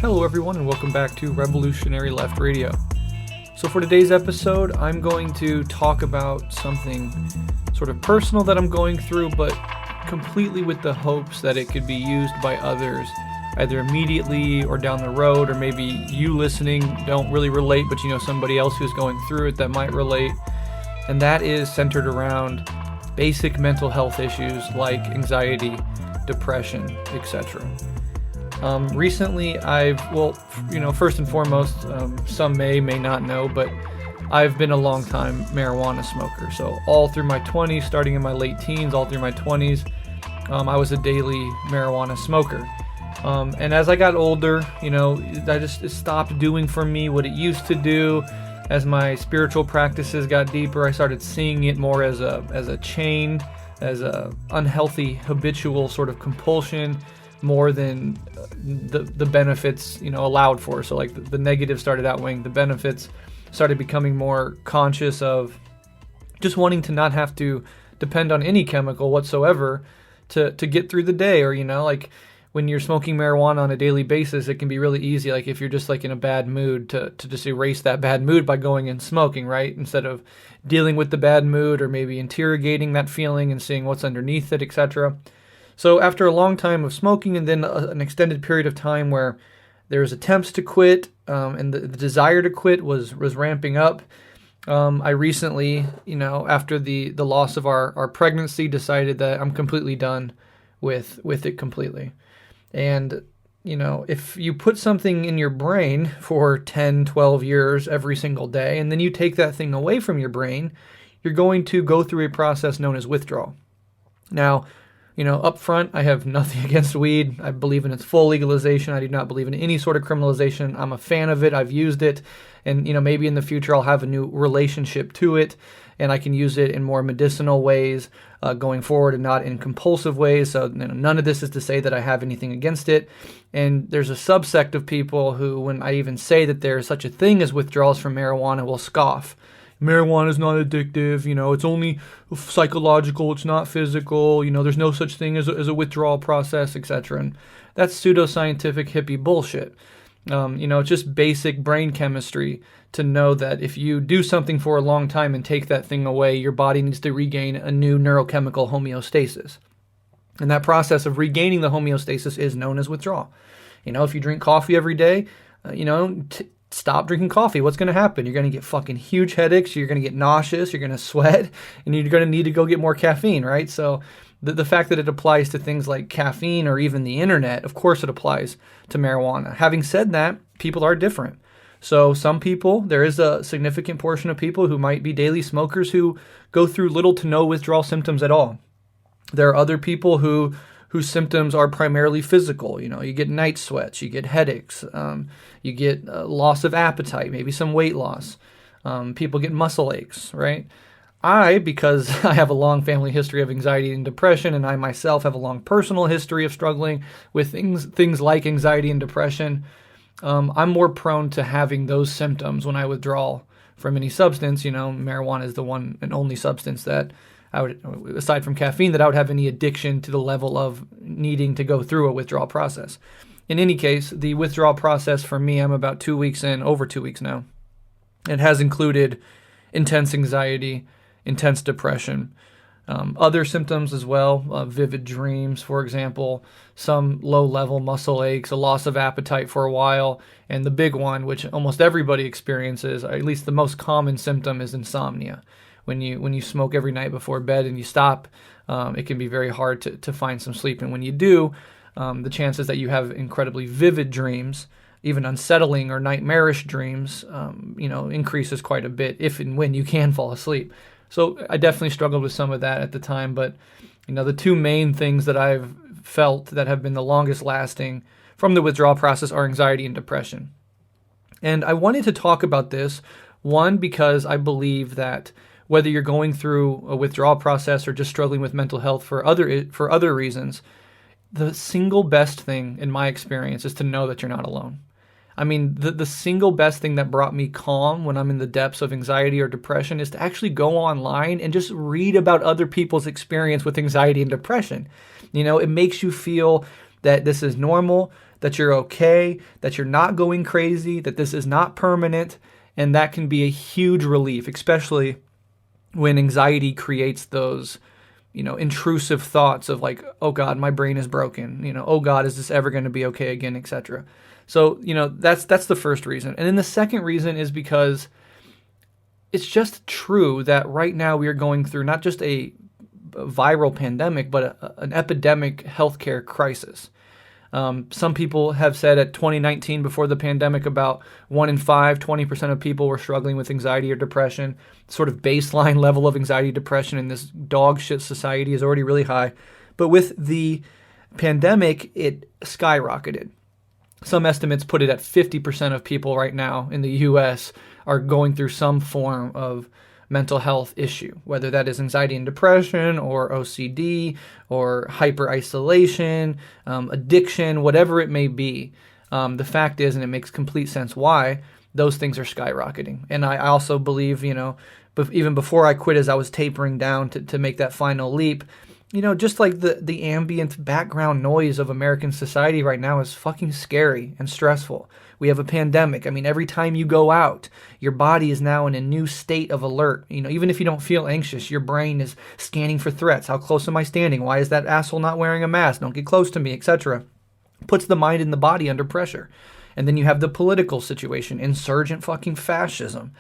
Hello everyone and welcome back to Revolutionary Left Radio. So for today's episode, I'm going to talk about something sort of personal that I'm going through, but completely with the hopes that it could be used by others, either immediately or down the road, or maybe you listening don't really relate, but you know somebody else who's going through it that might relate. And that is centered around basic mental health issues like anxiety, depression, etc. Recently, first and foremost, some may not know, but I've been a long time marijuana smoker. So all through my 20s, starting in my late teens, all through my 20s, I was a daily marijuana smoker. And as I got older, it stopped doing for me what it used to do. As my spiritual practices got deeper, I started seeing it more as a chain, as a unhealthy habitual sort of compulsion, more than the benefits allowed for. So like the negatives started outweighing the benefits. Started becoming more conscious of just wanting to not have to depend on any chemical whatsoever to get through the day. Or like when you're smoking marijuana on a daily basis, it can be really easy, like if you're just like in a bad mood, to just erase that bad mood by going and smoking, right? Instead of dealing with the bad mood or maybe interrogating that feeling and seeing what's underneath it, etc. So after a long time of smoking and then an extended period of time where there was attempts to quit and the desire to quit was ramping up, I recently, after the loss of our pregnancy, decided that I'm completely done with it completely. And, if you put something in your brain for 10, 12 years every single day, and then you take that thing away from your brain, you're going to go through a process known as withdrawal. Now, up front, I have nothing against weed. I believe in its full legalization. I do not believe in any sort of criminalization. I'm a fan of it. I've used it. And, maybe in the future I'll have a new relationship to it and I can use it in more medicinal ways going forward and not in compulsive ways. So none of this is to say that I have anything against it. And there's a subsect of people who, when I even say that there is such a thing as withdrawals from marijuana, will scoff. Marijuana is not addictive, it's only psychological, it's not physical, there's no such thing as a withdrawal process, etc. And that's pseudoscientific hippie bullshit. It's just basic brain chemistry to know that if you do something for a long time and take that thing away, your body needs to regain a new neurochemical homeostasis. And that process of regaining the homeostasis is known as withdrawal. If you drink coffee every day, stop drinking coffee. What's going to happen? You're going to get fucking huge headaches. You're going to get nauseous. You're going to sweat, and you're going to need to go get more caffeine, right? So the fact that it applies to things like caffeine or even the internet, of course it applies to marijuana. Having said that, people are different. So some people, there is a significant portion of people who might be daily smokers who go through little to no withdrawal symptoms at all. There are other people whose symptoms are primarily physical. You get night sweats, you get headaches, you get loss of appetite, maybe some weight loss. People get muscle aches, right? Because I have a long family history of anxiety and depression, and I myself have a long personal history of struggling with things like anxiety and depression, I'm more prone to having those symptoms when I withdraw from any substance. Marijuana is the one and only substance that I would, aside from caffeine, that I would have any addiction to the level of needing to go through a withdrawal process. In any case, the withdrawal process for me, I'm about 2 weeks in, over 2 weeks now. It has included intense anxiety, intense depression, other symptoms as well, vivid dreams, for example, some low-level muscle aches, a loss of appetite for a while, and the big one, which almost everybody experiences, or at least the most common symptom, is insomnia. When you smoke every night before bed and you stop, it can be very hard to find some sleep. And when you do, the chances that you have incredibly vivid dreams, even unsettling or nightmarish dreams, increases quite a bit if and when you can fall asleep. So I definitely struggled with some of that at the time. But, the two main things that I've felt that have been the longest lasting from the withdrawal process are anxiety and depression. And I wanted to talk about this, one, because I believe that whether you're going through a withdrawal process or just struggling with mental health for other reasons, the single best thing in my experience is to know that you're not alone. I mean, the single best thing that brought me calm when I'm in the depths of anxiety or depression is to actually go online and just read about other people's experience with anxiety and depression. It makes you feel that this is normal, that you're okay, that you're not going crazy, that this is not permanent, and that can be a huge relief, especially when anxiety creates those, intrusive thoughts of like, oh God, my brain is broken, oh God, is this ever going to be okay again, etc. So, that's the first reason. And then the second reason is because it's just true that right now we are going through not just a viral pandemic, but an epidemic healthcare crisis. Some people have said at 2019, before the pandemic, about 1 in 5, 20% of people were struggling with anxiety or depression. Sort of baseline level of anxiety, depression in this dog shit society is already really high. But with the pandemic, it skyrocketed. Some estimates put it at 50% of people right now in the U.S. are going through some form of mental health issue, whether that is anxiety and depression or OCD or hyper-isolation, addiction, whatever it may be. The fact is, and it makes complete sense why, those things are skyrocketing. And I also believe, but even before I quit, as I was tapering down to make that final leap, just like the ambient background noise of American society right now is fucking scary and stressful. We have a pandemic. I mean, every time you go out, your body is now in a new state of alert. Even if you don't feel anxious, your brain is scanning for threats. How close am I standing? Why is that asshole not wearing a mask? Don't get close to me, etc. Puts the mind and the body under pressure. And then you have the political situation, insurgent fucking fascism,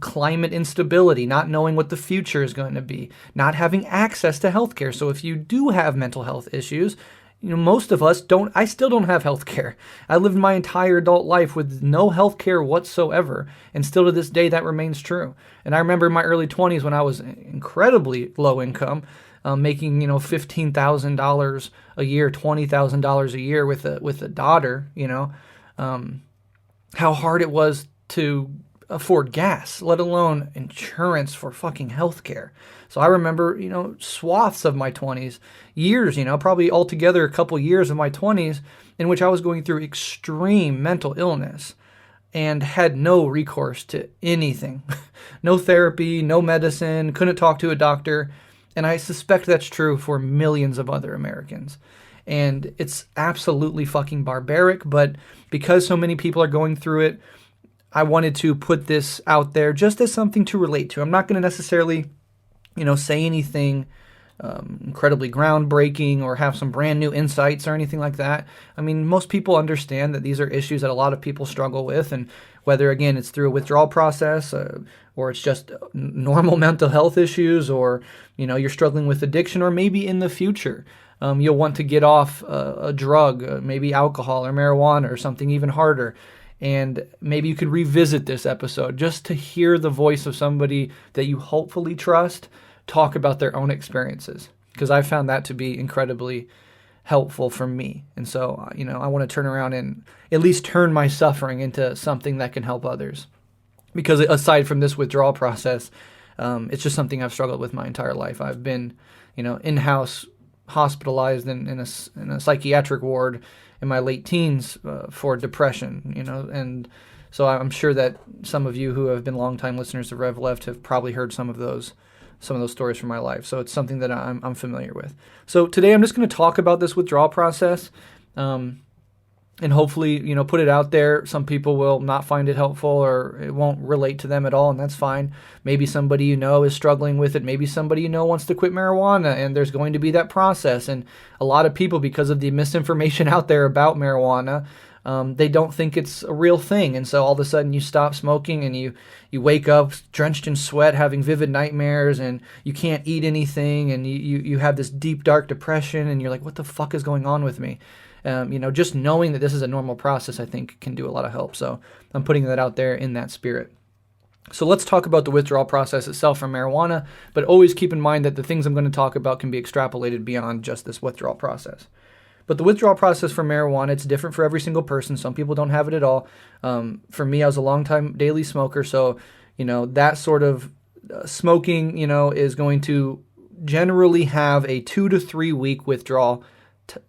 climate instability, not knowing what the future is going to be, not having access to healthcare. So if you do have mental health issues, most of us don't. I still don't have health care. I lived my entire adult life with no health care whatsoever, and still to this day that remains true. And I remember in my early 20s when I was incredibly low income, making $15,000 a year, $20,000 a year with a daughter. How hard it was to afford gas, let alone insurance for fucking healthcare. So I remember, swaths of my 20s, years, probably altogether a couple years of my 20s in which I was going through extreme mental illness and had no recourse to anything. No therapy, no medicine, couldn't talk to a doctor. And I suspect that's true for millions of other Americans. And it's absolutely fucking barbaric, but because so many people are going through it, I wanted to put this out there just as something to relate to. I'm not going to necessarily, say anything incredibly groundbreaking or have some brand new insights or anything like that. I mean, most people understand that these are issues that a lot of people struggle with, and whether, again, it's through a withdrawal process or it's just normal mental health issues, or, you're struggling with addiction, or maybe in the future you'll want to get off a drug, maybe alcohol or marijuana or something even harder. And maybe you could revisit this episode just to hear the voice of somebody that you hopefully trust talk about their own experiences, because I found that to be incredibly helpful for me. And so, I want to turn around and at least turn my suffering into something that can help others. Because aside from this withdrawal process, it's just something I've struggled with my entire life. I've been, in-house hospitalized in a psychiatric ward in my late teens for depression, and so I'm sure that some of you who have been longtime listeners of Rev Left have probably heard some of those stories from my life. So it's something that I'm familiar with. So today I'm just going to talk about this withdrawal process, and hopefully, put it out there. Some people will not find it helpful, or it won't relate to them at all, and that's fine. Maybe somebody is struggling with it. Maybe somebody wants to quit marijuana, and there's going to be that process. And a lot of people, because of the misinformation out there about marijuana, they don't think it's a real thing. And so all of a sudden you stop smoking, and you wake up drenched in sweat, having vivid nightmares, and you can't eat anything, and you have this deep, dark depression, and you're like, what the fuck is going on with me? Just knowing that this is a normal process, I think, can do a lot of help. So I'm putting that out there in that spirit. So let's talk about the withdrawal process itself from marijuana, but always keep in mind that the things I'm going to talk about can be extrapolated beyond just this withdrawal process. But the withdrawal process for marijuana, it's different for every single person. Some people don't have it at all. For me, I was a long-time daily smoker, so, that sort of smoking, is going to generally have a 2 to 3 week withdrawal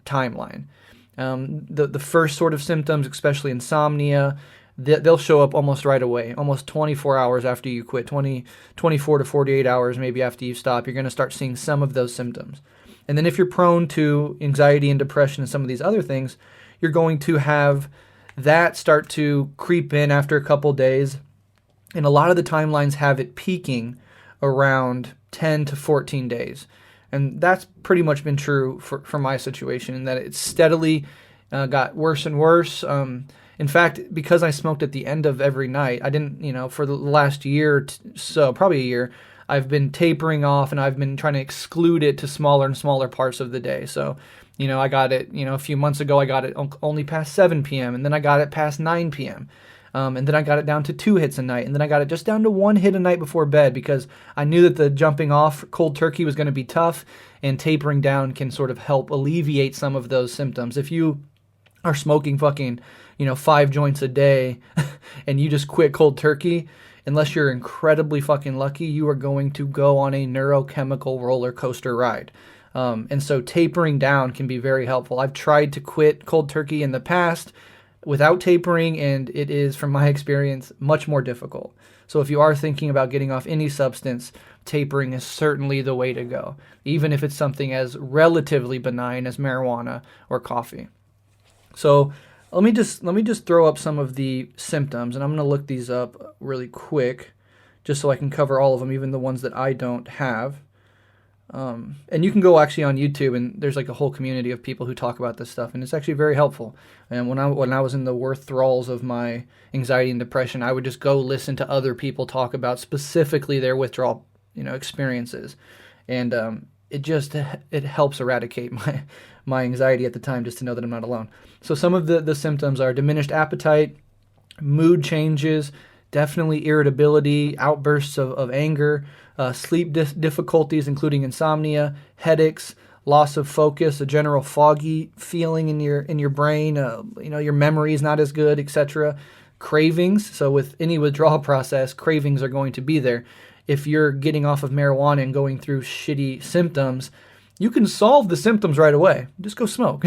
timeline. The first sort of symptoms, especially insomnia, they'll show up almost right away, almost 24 hours after you quit, 24 to 48 hours maybe after you stop. You're going to start seeing some of those symptoms. And then if you're prone to anxiety and depression and some of these other things, you're going to have that start to creep in after a couple days. And a lot of the timelines have it peaking around 10 to 14 days. And that's pretty much been true for my situation, in that it steadily got worse and worse. In fact, because I smoked at the end of every night, I didn't, for the last year, so probably a year, I've been tapering off, and I've been trying to exclude it to smaller and smaller parts of the day. So, I got it, a few months ago, I got it only past 7 p.m., and then I got it past 9 p.m., and then I got it down to 2 hits a night, and then I got it just down to 1 hit a night before bed, because I knew that the jumping off cold turkey was going to be tough, and tapering down can sort of help alleviate some of those symptoms. If you are smoking fucking, 5 joints a day and you just quit cold turkey, unless you're incredibly fucking lucky, you are going to go on a neurochemical roller coaster ride. And so tapering down can be very helpful. I've tried to quit cold turkey in the past without tapering, and it is, from my experience, much more difficult. So if you are thinking about getting off any substance, tapering is certainly the way to go, even if it's something as relatively benign as marijuana or coffee. So let me just throw up some of the symptoms, and I'm going to look these up really quick just so I can cover all of them, even the ones that I don't have. And you can go actually on YouTube, and there's like a whole community of people who talk about this stuff, and it's actually very helpful. And when I was in the withdrawals of my anxiety and depression, I would just go listen to other people talk about specifically their withdrawal, experiences, and it helps eradicate my anxiety at the time, just to know that I'm not alone. So some of the symptoms are diminished appetite, mood changes, definitely irritability, outbursts of anger, sleep difficulties, including insomnia, headaches, loss of focus, a general foggy feeling in your brain, your memory is not as good, etc. Cravings. So with any withdrawal process, cravings are going to be there. If you're getting off of marijuana and going through shitty symptoms, you can solve the symptoms right away. Just go smoke.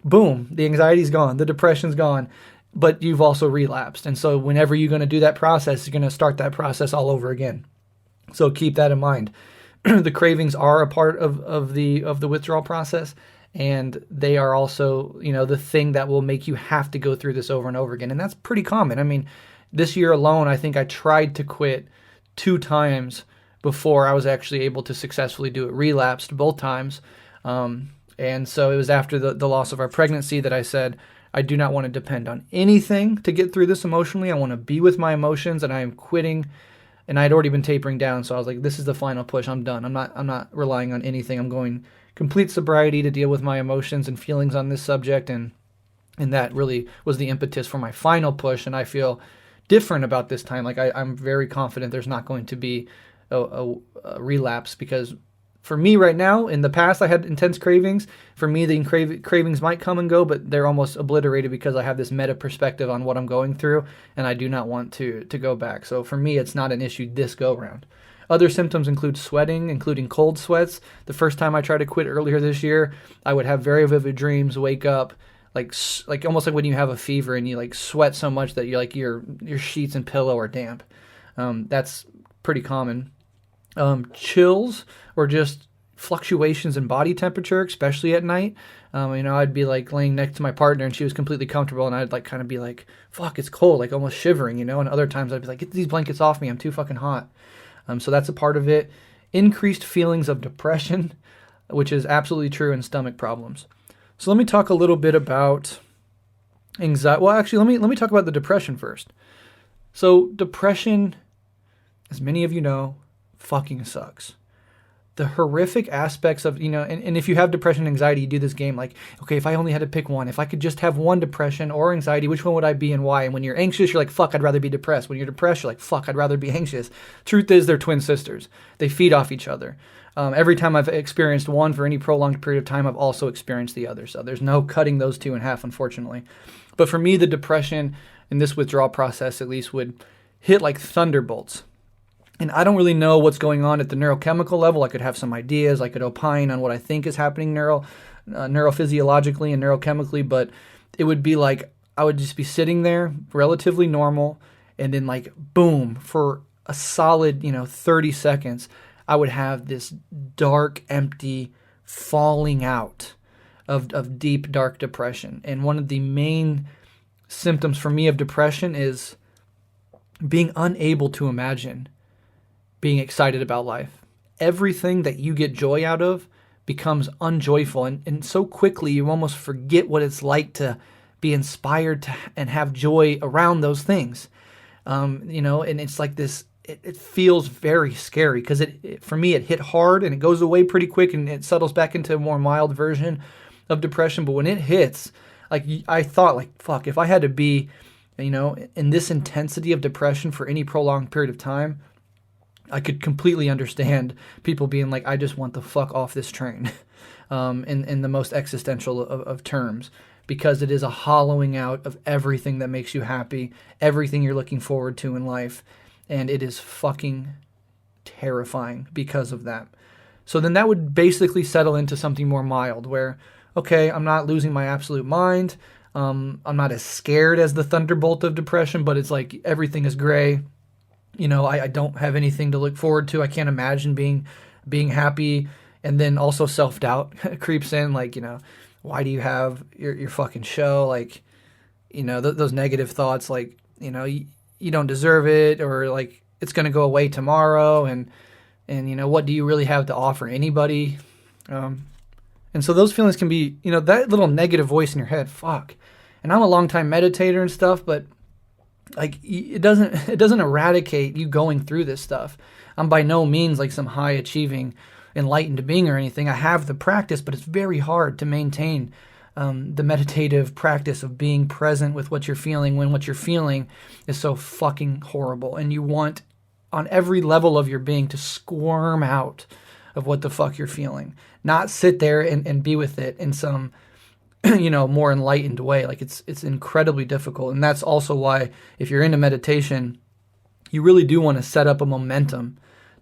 Boom, the anxiety's gone, the depression's gone, but you've also relapsed. And so whenever you're going to do that process, you're going to start that process all over again. So keep that in mind. The cravings are a part of the withdrawal process, and they are also, the thing that will make you have to go through this over and over again. And that's pretty common. I mean, this year alone, I think I tried to quit 2 times before I was actually able to successfully do it. Relapsed both times. And so it was after the loss of our pregnancy that I said, I do not want to depend on anything to get through this emotionally. I want to be with my emotions, and I am quitting. And I had already been tapering down, so I was like, this is the final push. I'm done. I'm not relying on anything. I'm going complete sobriety to deal with my emotions and feelings on this subject, and that really was the impetus for my final push. And I feel different about this time. Like I'm very confident there's not going to be a relapse, because for me right now, in the past I had intense cravings. For me, the cravings might come and go, but they're almost obliterated because I have this meta perspective on what I'm going through, and I do not want to go back. So for me, it's not an issue this go round. Other symptoms include sweating, including cold sweats. The first time I tried to quit earlier this year, I would have very vivid dreams, wake up, like almost like when you have a fever and you like sweat so much that you like your sheets and pillow are damp. That's pretty common. Chills, or just fluctuations in body temperature, especially at night. I'd be like laying next to my partner and she was completely comfortable, and I'd like kind of be like, fuck, it's cold, like almost shivering, and other times I'd be like, get these blankets off me, I'm too fucking hot. So that's a part of it. Increased feelings of depression, which is absolutely true, and stomach problems. So let me talk a little bit about anxiety. Well, actually, let me talk about the depression first. So depression, as many of you know, fucking sucks. The horrific aspects of, and if you have depression and anxiety, you do this game like, okay, if I only had to pick one, if I could just have one depression or anxiety, which one would I be and why? And when you're anxious, you're like, fuck, I'd rather be depressed. When you're depressed, you're like, fuck, I'd rather be anxious. Truth is, they're twin sisters. They feed off each other. Every time I've experienced one for any prolonged period of time, I've also experienced the other. So there's no cutting those two in half, unfortunately. But for me, the depression in this withdrawal process at least would hit like thunderbolts. And I don't really know what's going on at the neurochemical level. I could have some ideas. I could opine on what I think is happening neurophysiologically and neurochemically, but it would be like I would just be sitting there, relatively normal, and then like, boom, for a solid, 30 seconds, I would have this dark, empty, falling out of deep, dark depression. And one of the main symptoms for me of depression is being unable to imagine being excited about life. Everything that you get joy out of becomes unjoyful. And so quickly you almost forget what it's like to be inspired to and have joy around those things. And it's like this, it feels very scary because for me, it hit hard and it goes away pretty quick and it settles back into a more mild version of depression. But when it hits, like I thought, like, fuck, if I had to be, in this intensity of depression for any prolonged period of time, I could completely understand people being like, I just want the fuck off this train, in the most existential of terms, because it is a hollowing out of everything that makes you happy, everything you're looking forward to in life, and it is fucking terrifying because of that. So then that would basically settle into something more mild where, okay, I'm not losing my absolute mind. I'm not as scared as the thunderbolt of depression, but it's like everything is gray. I don't have anything to look forward to. I can't imagine being happy. And then also self-doubt creeps in. Like, why do you have your fucking show? Like, those negative thoughts, like, you don't deserve it, or like it's going to go away tomorrow. And what do you really have to offer anybody? And so those feelings can be, that little negative voice in your head, fuck. And I'm a longtime meditator and stuff, but like it doesn't eradicate you going through this stuff. I'm by no means like some high achieving, enlightened being or anything. I have the practice, but it's very hard to maintain the meditative practice of being present with what you're feeling when what you're feeling is so fucking horrible. And you want on every level of your being to squirm out of what the fuck you're feeling, not sit there and be with it in some, more enlightened way. Like it's incredibly difficult. And that's also why if you're into meditation, you really do want to set up a momentum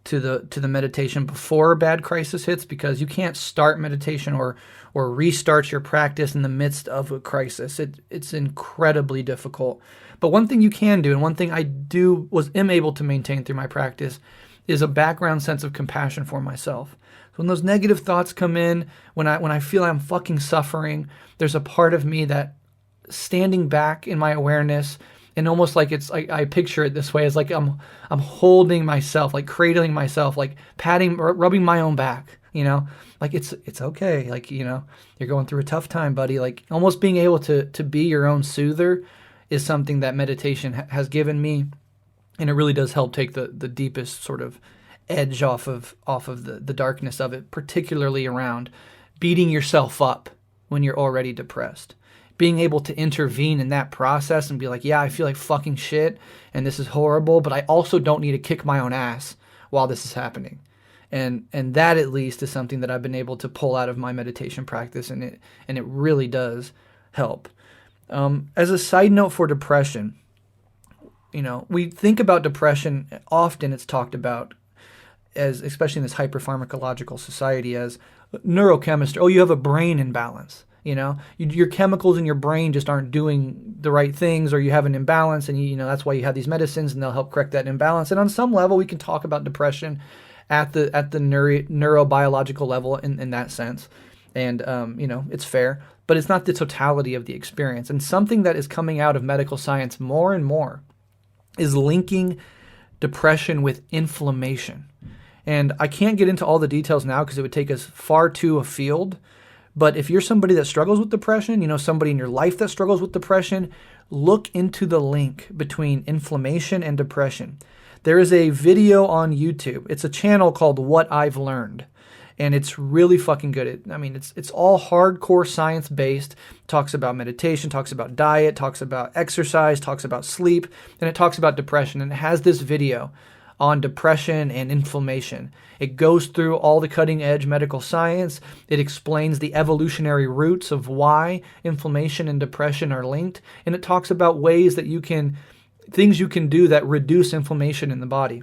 to the meditation before a bad crisis hits, because you can't start meditation or restart your practice in the midst of a crisis. It's incredibly difficult. But one thing you can do, and one thing I am able to maintain through my practice, is a background sense of compassion for myself. So when those negative thoughts come in, when I feel I'm fucking suffering, there's a part of me that standing back in my awareness, and almost like I picture it this way, as like I'm holding myself, like cradling myself, like patting, rubbing my own back, like it's okay. Like, you're going through a tough time, buddy. Like almost being able to be your own soother is something that meditation has given me. And it really does help take the deepest sort of edge off of the darkness of it, particularly around beating yourself up when you're already depressed. Being able to intervene in that process and be like, yeah, I feel like fucking shit and this is horrible, but I also don't need to kick my own ass while this is happening. And that at least is something that I've been able to pull out of my meditation practice, and it really does help. As a side note for depression, we think about depression, often it's talked about as, especially in this hyperpharmacological society, as neurochemistry. Oh, you have a brain imbalance. Your chemicals in your brain just aren't doing the right things, or you have an imbalance, and that's why you have these medicines, and they'll help correct that imbalance. And on some level, we can talk about depression at the neurobiological level in that sense, and it's fair, but it's not the totality of the experience. And something that is coming out of medical science more and more is linking depression with inflammation. And I can't get into all the details now because it would take us far too afield. But if you're somebody that struggles with depression, somebody in your life that struggles with depression, look into the link between inflammation and depression. There is a video on YouTube. It's a channel called What I've Learned. And it's really fucking good. It's all hardcore science-based. Talks about meditation, talks about diet, talks about exercise, talks about sleep, and it talks about depression. And it has this video on depression and inflammation. It goes through all the cutting-edge medical science. It explains the evolutionary roots of why inflammation and depression are linked. And it talks about ways that things you can do that reduce inflammation in the body.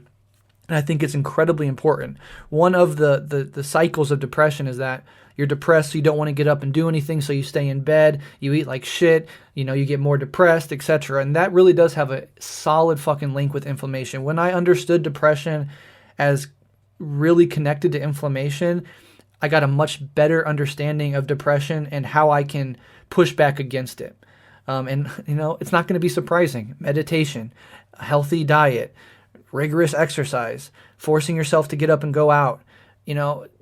And I think it's incredibly important. One of the cycles of depression is that you're depressed, so you don't want to get up and do anything, so you stay in bed, you eat like shit, you get more depressed, etc. And that really does have a solid fucking link with inflammation. When I understood depression as really connected to inflammation, I got a much better understanding of depression and how I can push back against it. And it's not going to be surprising. Meditation, a healthy diet, rigorous exercise, forcing yourself to get up and go out,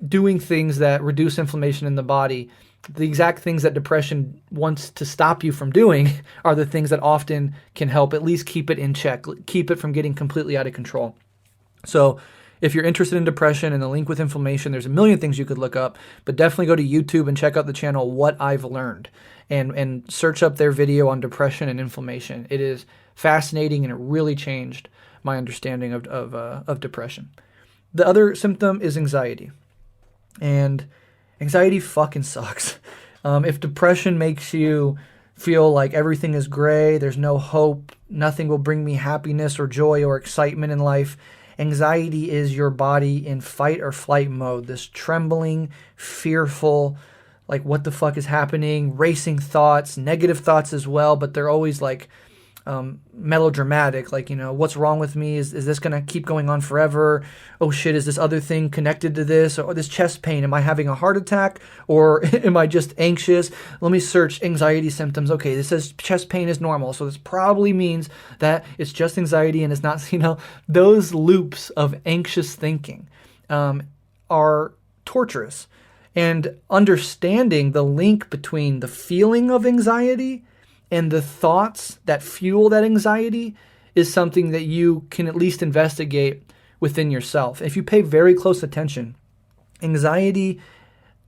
doing things that reduce inflammation in the body. The exact things that depression wants to stop you from doing are the things that often can help at least keep it in check, keep it from getting completely out of control. So if you're interested in depression and the link with inflammation, there's a million things you could look up, but definitely go to YouTube and check out the channel What I've Learned and search up their video on depression and inflammation. It is fascinating and it really changed my understanding of depression. The other symptom is anxiety. And anxiety fucking sucks. If depression makes you feel like everything is gray, there's no hope, nothing will bring me happiness or joy or excitement in life, anxiety is your body in fight or flight mode. This trembling, fearful, like what the fuck is happening, racing thoughts, negative thoughts as well, but they're always like melodramatic, like, what's wrong with me? Is this going to keep going on forever? Oh shit, is this other thing connected to this? Or this chest pain, am I having a heart attack? Or am I just anxious? Let me search anxiety symptoms. Okay, this says chest pain is normal, so this probably means that it's just anxiety and it's not, those loops of anxious thinking are torturous. And understanding the link between the feeling of anxiety and the thoughts that fuel that anxiety is something that you can at least investigate within yourself. If you pay very close attention, anxiety,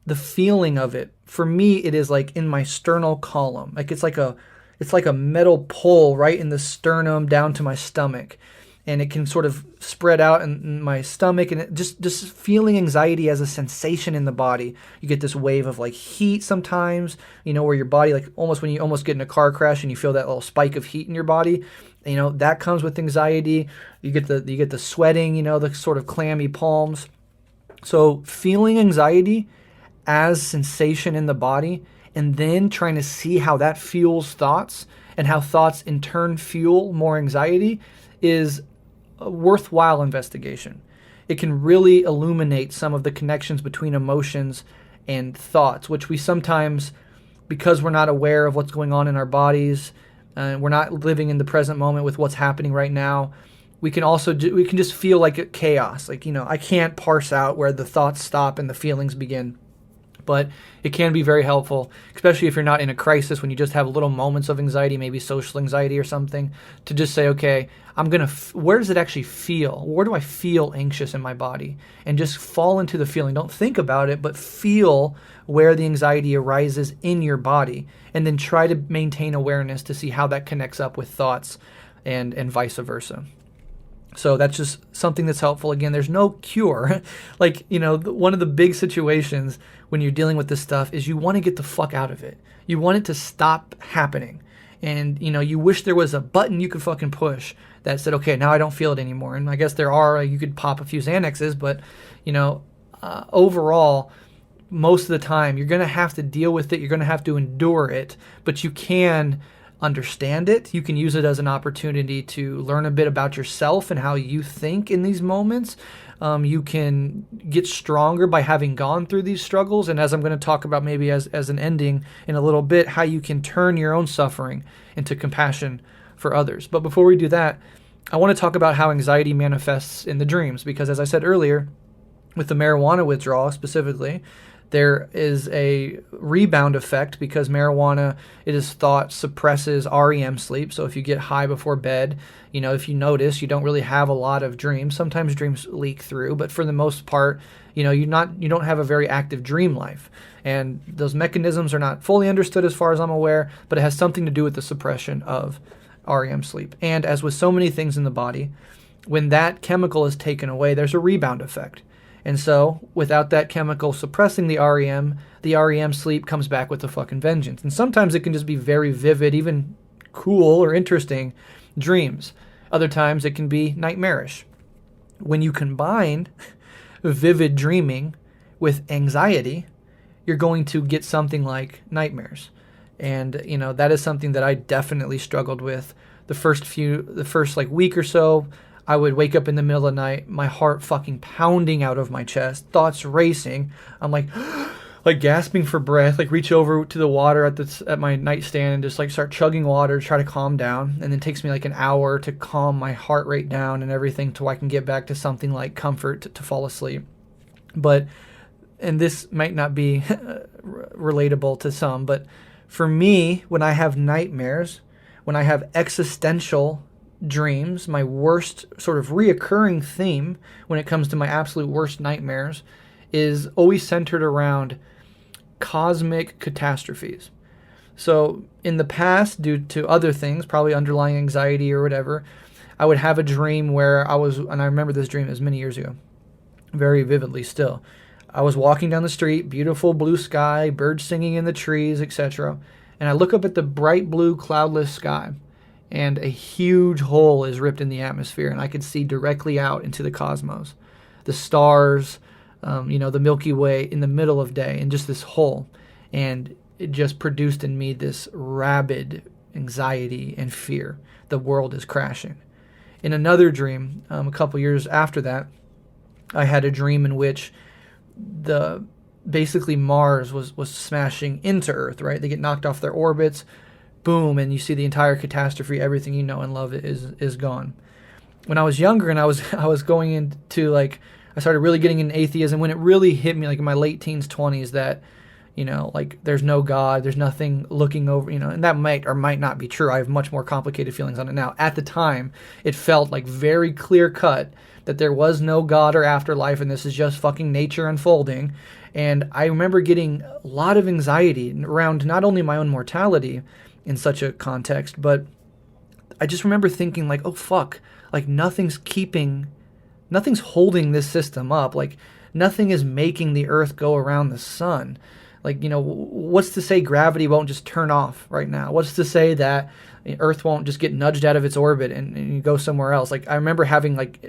the feeling of it, for me, it is like in my sternal column. Like it's like a metal pull right in the sternum down to my stomach. And it can sort of spread out in my stomach, and it just feeling anxiety as a sensation in the body. You get this wave of like heat sometimes, where your body, like almost when you almost get in a car crash and you feel that little spike of heat in your body, that comes with anxiety. You get the sweating, the sort of clammy palms. So feeling anxiety as sensation in the body, and then trying to see how that fuels thoughts and how thoughts in turn fuel more anxiety is a worthwhile investigation. It can really illuminate some of the connections between emotions and thoughts, which we sometimes, because we're not aware of what's going on in our bodies, we're not living in the present moment with what's happening right now, we can just feel like a chaos. Like, I can't parse out where the thoughts stop and the feelings begin. But it can be very helpful, especially if you're not in a crisis, when you just have little moments of anxiety, maybe social anxiety or something, to just say, okay, where does it actually feel? Where do I feel anxious in my body? And just fall into the feeling. Don't think about it, but feel where the anxiety arises in your body, and then try to maintain awareness to see how that connects up with thoughts and vice versa. So that's just something that's helpful. Again, there's no cure. Like, one of the big situations when you're dealing with this stuff is you want to get the fuck out of it. You want it to stop happening. And, you wish there was a button you could fucking push that said, okay, now I don't feel it anymore. And I guess you could pop a few Xanaxes, but, overall, most of the time, you're going to have to deal with it. You're going to have to endure it, but you can understand it. You can use it as an opportunity to learn a bit about yourself and how you think in these moments. You can get stronger by having gone through these struggles. And as I'm going to talk about maybe as an ending in a little bit, how you can turn your own suffering into compassion for others. But before we do that, I want to talk about how anxiety manifests in the dreams, because as I said earlier, with the marijuana withdrawal specifically, there is a rebound effect because marijuana, it is thought, suppresses REM sleep. So if you get high before bed, if you notice, you don't really have a lot of dreams. Sometimes dreams leak through, but for the most part, you don't have a very active dream life. And those mechanisms are not fully understood as far as I'm aware, but it has something to do with the suppression of REM sleep. And as with so many things in the body, when that chemical is taken away, there's a rebound effect. And so, without that chemical suppressing the REM sleep comes back with a fucking vengeance. And sometimes it can just be very vivid, even cool or interesting dreams. Other times it can be nightmarish. When you combine vivid dreaming with anxiety, you're going to get something like nightmares. And, that is something that I definitely struggled with the first week or so. I would wake up in the middle of the night, my heart fucking pounding out of my chest, thoughts racing. I'm like, like gasping for breath, like reach over to the water at my nightstand and just like start chugging water to try to calm down. And then it takes me like an hour to calm my heart rate down and everything till I can get back to something like comfort to fall asleep. But, and this might not be relatable to some, but for me, when I have nightmares, when I have existential dreams, my worst sort of reoccurring theme when it comes to my absolute worst nightmares is always centered around cosmic catastrophes. So in the past, due to other things, probably underlying anxiety or whatever, I would have a dream where and I remember this dream, it was many years ago, very vividly still. I was walking down the street, beautiful blue sky, birds singing in the trees, etc. And I look up at the bright blue cloudless sky, and a huge hole is ripped in the atmosphere, and I could see directly out into the cosmos. The stars, the Milky Way in the middle of day, and just this hole. And it just produced in me this rabid anxiety and fear. The world is crashing. In another dream, a couple years after that, I had a dream in which basically Mars was smashing into Earth, right? They get knocked off their orbits, boom, and you see the entire catastrophe, everything you know and love is gone. When I was younger and I was going into like, I started really getting into atheism when it really hit me like in my late teens, 20s that, like there's no God, there's nothing looking over, and that might or might not be true. I have much more complicated feelings on it now. At the time, it felt like very clear cut that there was no God or afterlife and this is just fucking nature unfolding. And I remember getting a lot of anxiety around not only my own mortality in such a context, but I just remember thinking like, oh fuck, like nothing's holding this system up. Like nothing is making the earth go around the sun. Like, what's to say gravity won't just turn off right now? What's to say that the earth won't just get nudged out of its orbit and you go somewhere else? Like I remember having like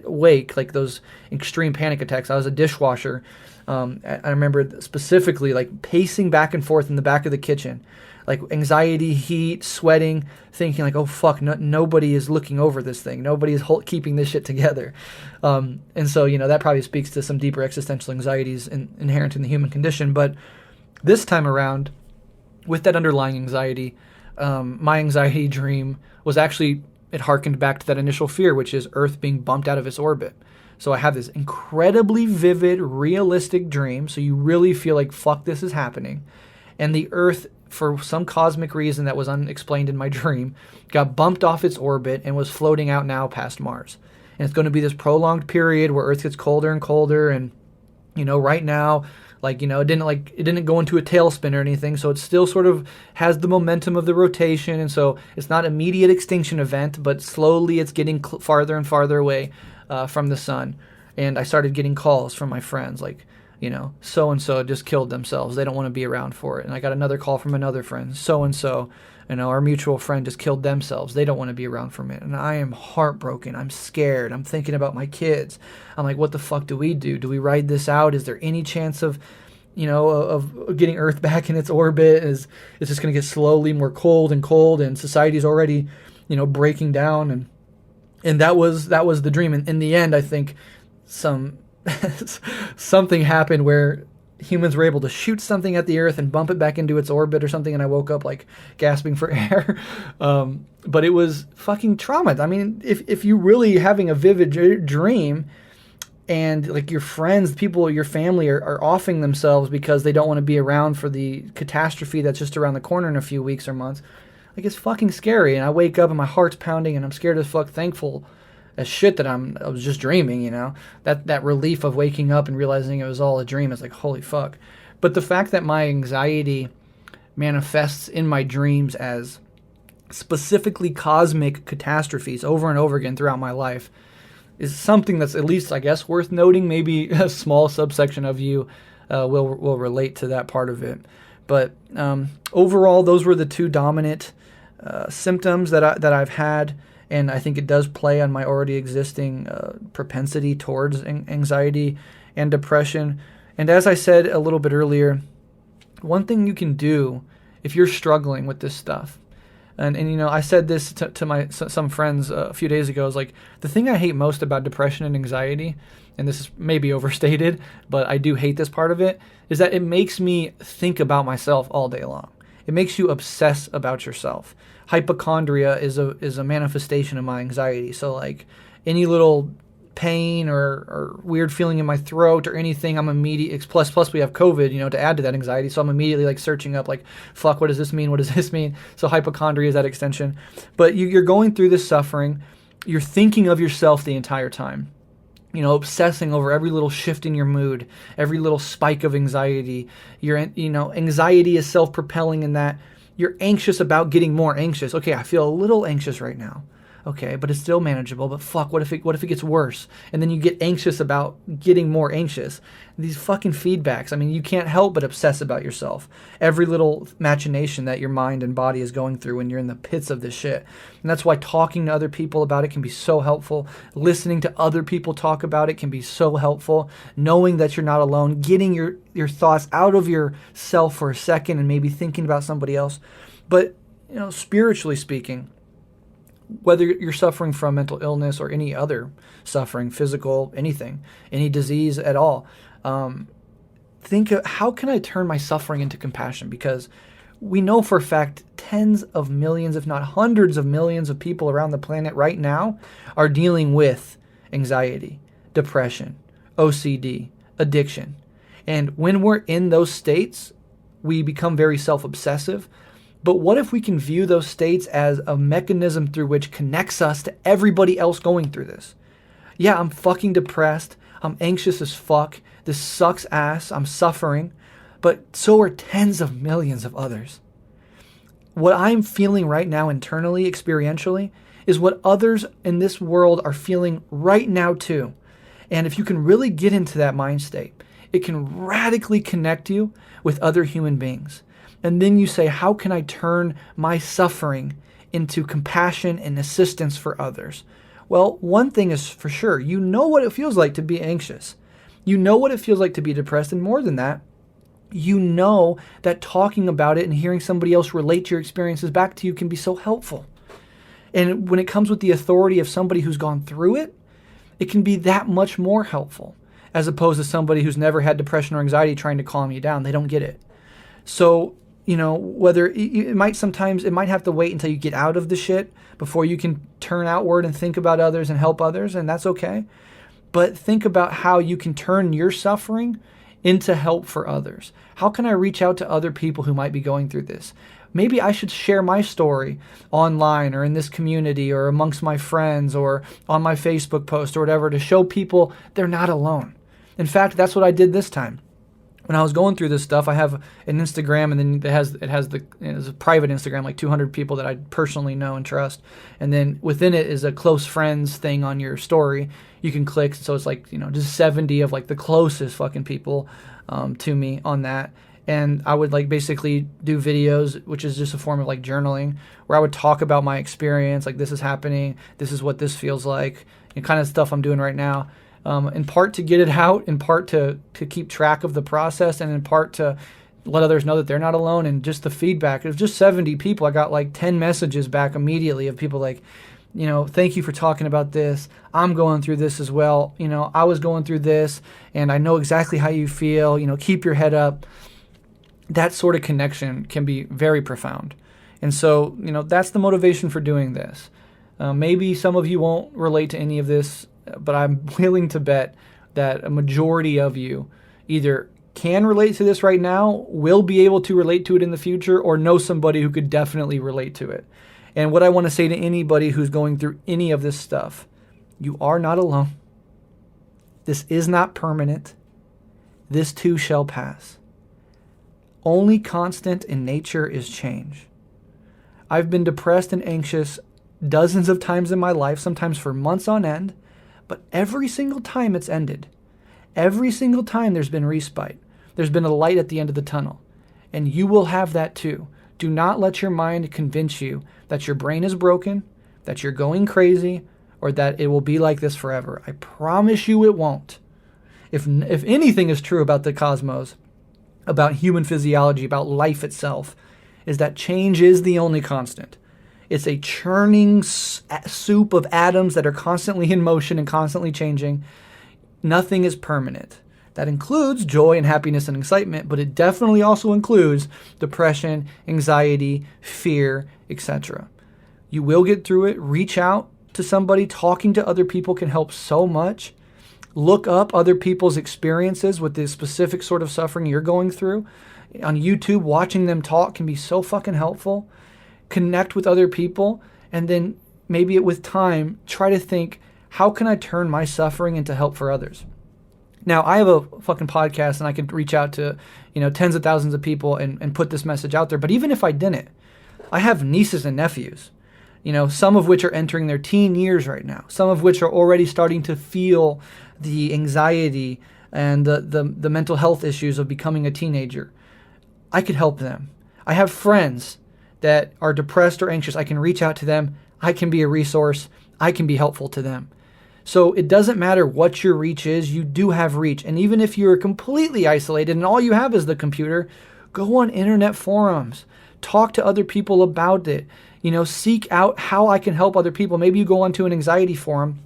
those extreme panic attacks. I was a dishwasher. I remember specifically like pacing back and forth in the back of the kitchen, like anxiety, heat, sweating, thinking like, oh fuck, nobody is looking over this thing. Nobody is keeping this shit together. And so, that probably speaks to some deeper existential anxieties inherent in the human condition. But this time around, with that underlying anxiety, my anxiety dream was actually, it harkened back to that initial fear, which is Earth being bumped out of its orbit. So I have this incredibly vivid, realistic dream. So you really feel like, fuck, this is happening. And the Earth, for some cosmic reason that was unexplained in my dream, got bumped off its orbit and was floating out now past Mars. And it's going to be this prolonged period where Earth gets colder and colder. And, right now, it didn't go into a tailspin or anything. So it still sort of has the momentum of the rotation. And so it's not an immediate extinction event, but slowly it's getting farther and farther away from the sun. And I started getting calls from my friends like, so-and-so just killed themselves. They don't want to be around for it. And I got another call from another friend. So-and-so, our mutual friend just killed themselves. They don't want to be around for it. And I am heartbroken. I'm scared. I'm thinking about my kids. I'm like, what the fuck do we do? Do we ride this out? Is there any chance of getting Earth back in its orbit? Is it's just going to get slowly more cold and society's already, breaking down. And that was the dream. And in the end, I think something happened where humans were able to shoot something at the Earth and bump it back into its orbit or something, and I woke up like gasping for air. But it was fucking trauma. I mean, if you really having a vivid dream and like your friends, people, your family are offing themselves because they don't want to be around for the catastrophe that's just around the corner in a few weeks or months, like it's fucking scary. And I wake up and my heart's pounding and I'm scared as fuck, thankful as shit that I was just dreaming, that relief of waking up and realizing it was all a dream is like, holy fuck. But the fact that my anxiety manifests in my dreams as specifically cosmic catastrophes over and over again throughout my life is something that's at least, I guess, worth noting. Maybe a small subsection of you will relate to that part of it. But overall, those were the two dominant symptoms that I've had. And I think it does play on my already existing propensity towards anxiety and depression. And as I said a little bit earlier, one thing you can do if you're struggling with this stuff, And I said this to some friends a few days ago. Is like, the thing I hate most about depression and anxiety, and this is maybe overstated, but I do hate this part of it, is that it makes me think about myself all day long. It makes you obsess about yourself. Hypochondria is a manifestation of my anxiety. So like any little pain or weird feeling in my throat or anything, I'm immediately, plus we have COVID, to add to that anxiety. So I'm immediately like searching up like, fuck, what does this mean? What does this mean? So hypochondria is that extension. But you're going through this suffering. You're thinking of yourself the entire time. Obsessing over every little shift in your mood, every little spike of anxiety. Anxiety is self-propelling in that you're anxious about getting more anxious. Okay, I feel a little anxious right now. Okay, but it's still manageable. But fuck, what if it gets worse? And then you get anxious about getting more anxious. These fucking feedbacks. I mean, you can't help but obsess about yourself. Every little machination that your mind and body is going through when you're in the pits of this shit. And that's why talking to other people about it can be so helpful. Listening to other people talk about it can be so helpful. Knowing that you're not alone. Getting your thoughts out of yourself for a second and maybe thinking about somebody else. But, spiritually speaking, whether you're suffering from mental illness or any other suffering, physical, anything, any disease at all, think of how can I turn my suffering into compassion? Because we know for a fact tens of millions, if not hundreds of millions of people around the planet right now are dealing with anxiety, depression, OCD, addiction. And when we're in those states, we become very self-obsessive. But what if we can view those states as a mechanism through which connects us to everybody else going through this? Yeah, I'm fucking depressed. I'm anxious as fuck. This sucks ass. I'm suffering. But so are tens of millions of others. What I'm feeling right now internally, experientially, is what others in this world are feeling right now too. And if you can really get into that mind state, it can radically connect you with other human beings. And then you say, how can I turn my suffering into compassion and assistance for others? Well, one thing is for sure, you know what it feels like to be anxious. You know what it feels like to be depressed. And more than that, you know that talking about it and hearing somebody else relate your experiences back to you can be so helpful. And when it comes with the authority of somebody who's gone through it, it can be that much more helpful as opposed to somebody who's never had depression or anxiety trying to calm you down. They don't get it. So, whether it might have to wait until you get out of the shit before you can turn outward and think about others and help others, and that's okay. But think about how you can turn your suffering into help for others. How can I reach out to other people who might be going through this? Maybe I should share my story online or in this community or amongst my friends or on my Facebook post or whatever to show people they're not alone. In fact, that's what I did this time. When I was going through this stuff, I have an Instagram, and then it's a private Instagram, like 200 people that I personally know and trust. And then within it is a close friends thing on your story. You can click, so it's like, just 70 of like the closest fucking people to me on that. And I would like basically do videos, which is just a form of like journaling, where I would talk about my experience, like this is happening, this is what this feels like, kind of stuff I'm doing right now. In part to get it out, in part to keep track of the process, and in part to let others know that they're not alone. And just the feedback, it was just 70 people. I got like 10 messages back immediately of people like, thank you for talking about this. I'm going through this as well. I was going through this and I know exactly how you feel. Keep your head up. That sort of connection can be very profound. And so, that's the motivation for doing this. Maybe some of you won't relate to any of this, but I'm willing to bet that a majority of you either can relate to this right now, will be able to relate to it in the future, or know somebody who could definitely relate to it. And what I want to say to anybody who's going through any of this stuff, you are not alone. This is not permanent. This too shall pass. Only constant in nature is change. I've been depressed and anxious dozens of times in my life, sometimes for months on end, but every single time it's ended. Every single time there's been respite. There's been a light at the end of the tunnel. And you will have that too. Do not let your mind convince you that your brain is broken, that you're going crazy, or that it will be like this forever. I promise you it won't. If anything is true about the cosmos, about human physiology, about life itself, is that change is the only constant. It's a churning soup of atoms that are constantly in motion and constantly changing. Nothing is permanent. That includes joy and happiness and excitement, but it definitely also includes depression, anxiety, fear, etc. You will get through it. Reach out to somebody. Talking to other people can help so much. Look up other people's experiences with the specific sort of suffering you're going through. On YouTube, watching them talk can be so fucking helpful. Connect with other people, and then maybe with time, try to think, how can I turn my suffering into help for others? Now, I have a fucking podcast, and I could reach out to, tens of thousands of people and put this message out there. But even if I didn't, I have nieces and nephews, some of which are entering their teen years right now, some of which are already starting to feel the anxiety and the mental health issues of becoming a teenager. I could help them. I have friends that are depressed or anxious. I can reach out to them. I can be a resource. I can be helpful to them. So it doesn't matter what your reach is, you do have reach. And even if you're completely isolated and all you have is the computer, go on internet forums. Talk to other people about it. Seek out how I can help other people. Maybe you go onto an anxiety forum,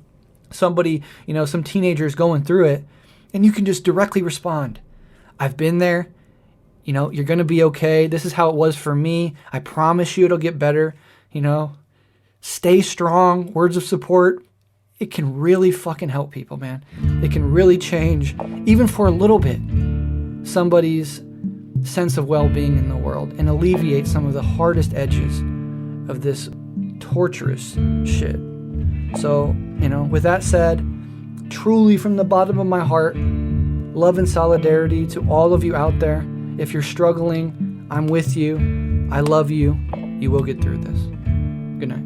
somebody, some teenagers going through it, and you can just directly respond. I've been there. You're going to be okay. This is how it was for me. I promise you it'll get better. Stay strong. Words of support. It can really fucking help people, man. It can really change, even for a little bit, somebody's sense of well-being in the world and alleviate some of the hardest edges of this torturous shit. So, with that said, truly from the bottom of my heart, love and solidarity to all of you out there. If you're struggling, I'm with you. I love you. You will get through this. Good night.